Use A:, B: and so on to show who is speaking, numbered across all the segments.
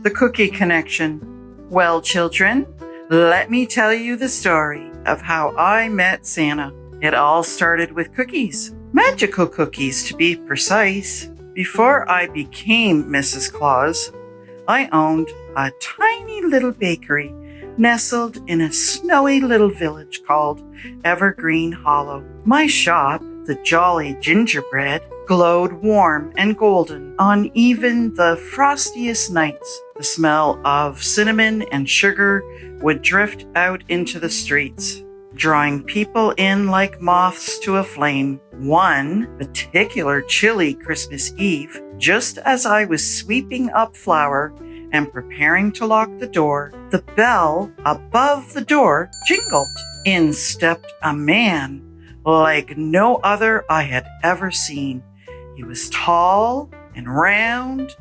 A: The Cookie Connection. Well, children, let me tell you the story of how I met Santa. It all started with cookies. Magical cookies, to be precise. Before I became Mrs. Claus, I owned a tiny little bakery nestled in a snowy little village called Evergreen Hollow. My shop, the Jolly Gingerbread, glowed warm and golden on even the frostiest nights. The smell of cinnamon and sugar would drift out into the streets, drawing people in like moths to a flame. One particular chilly Christmas Eve, just as I was sweeping up flour and preparing to lock the door, the bell above the door jingled. In stepped a man like no other I had ever seen. He was tall and round,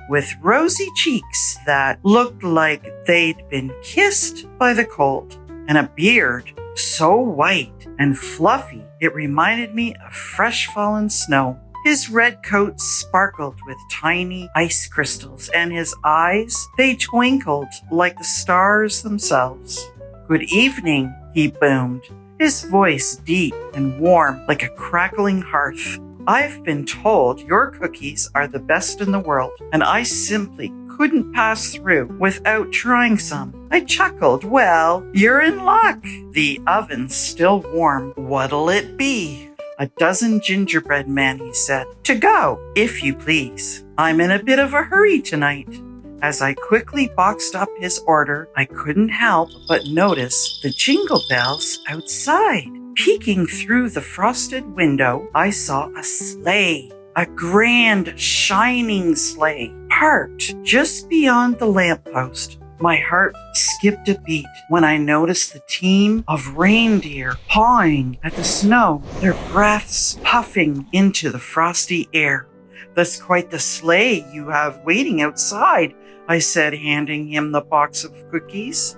A: with rosy cheeks that looked like they'd been kissed by the cold, and a beard so white and fluffy it reminded me of fresh fallen snow. His red coat sparkled with tiny ice crystals, and his eyes, they twinkled like the stars themselves. "Good evening," he boomed, his voice deep and warm like a crackling hearth. "I've been told your cookies are the best in the world, and I simply couldn't pass through without trying some." I chuckled. "Well, you're in luck. The oven's still warm. What'll it be?" "A dozen gingerbread men," he said. "To go, if you please. I'm in a bit of a hurry tonight." As I quickly boxed up his order, I couldn't help but notice the jingle bells outside. Peeking through the frosted window, I saw a sleigh, a grand, shining sleigh, parked just beyond the lamppost. My heart skipped a beat when I noticed the team of reindeer pawing at the snow, their breaths puffing into the frosty air. "That's quite the sleigh you have waiting outside," I said, handing him the box of cookies.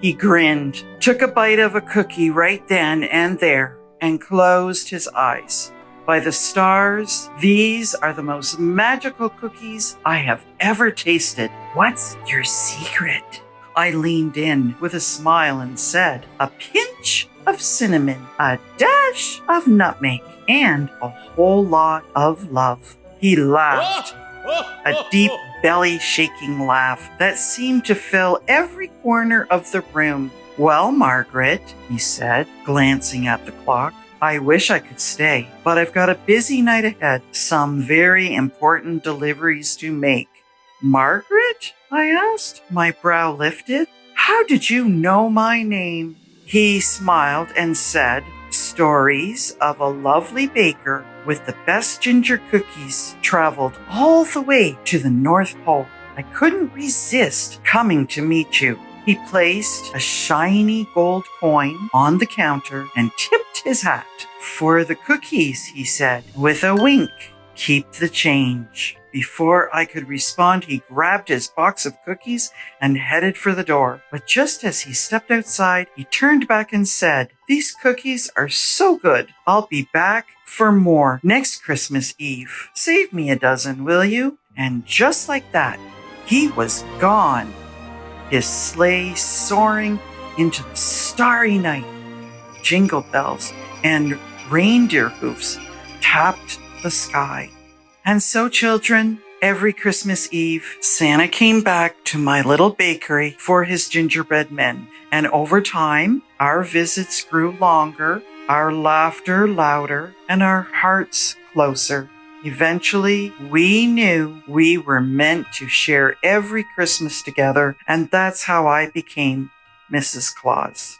A: He grinned, took a bite of a cookie right then and there, and closed his eyes. "By the stars, these are the most magical cookies I have ever tasted. What's your secret?" I leaned in with a smile and said, "A pinch of cinnamon, a dash of nutmeg, and a whole lot of love." He laughed, a deep belly-shaking laugh that seemed to fill every corner of the room. "Well, Margaret," he said, glancing at the clock, "I wish I could stay, but I've got a busy night ahead, some very important deliveries to make." "Margaret?" I asked, my brow lifted. "How did you know my name?" He smiled and said, "Stories of a lovely baker with the best ginger cookies traveled all the way to the North Pole. I couldn't resist coming to meet you." He placed a shiny gold coin on the counter and tipped his hat. "For the cookies," he said, with a wink. "Keep the change." Before I could respond, he grabbed his box of cookies and headed for the door. But just as he stepped outside, he turned back and said, "These cookies are so good. I'll be back for more next Christmas Eve. Save me a dozen, will you?" And just like that, he was gone, his sleigh soaring into the starry night. Jingle bells and reindeer hoofs tapped the sky. And so, children, every Christmas Eve, Santa came back to my little bakery for his gingerbread men. And over time, our visits grew longer, our laughter louder, and our hearts closer. Eventually, we knew we were meant to share every Christmas together, and that's how I became Mrs. Claus.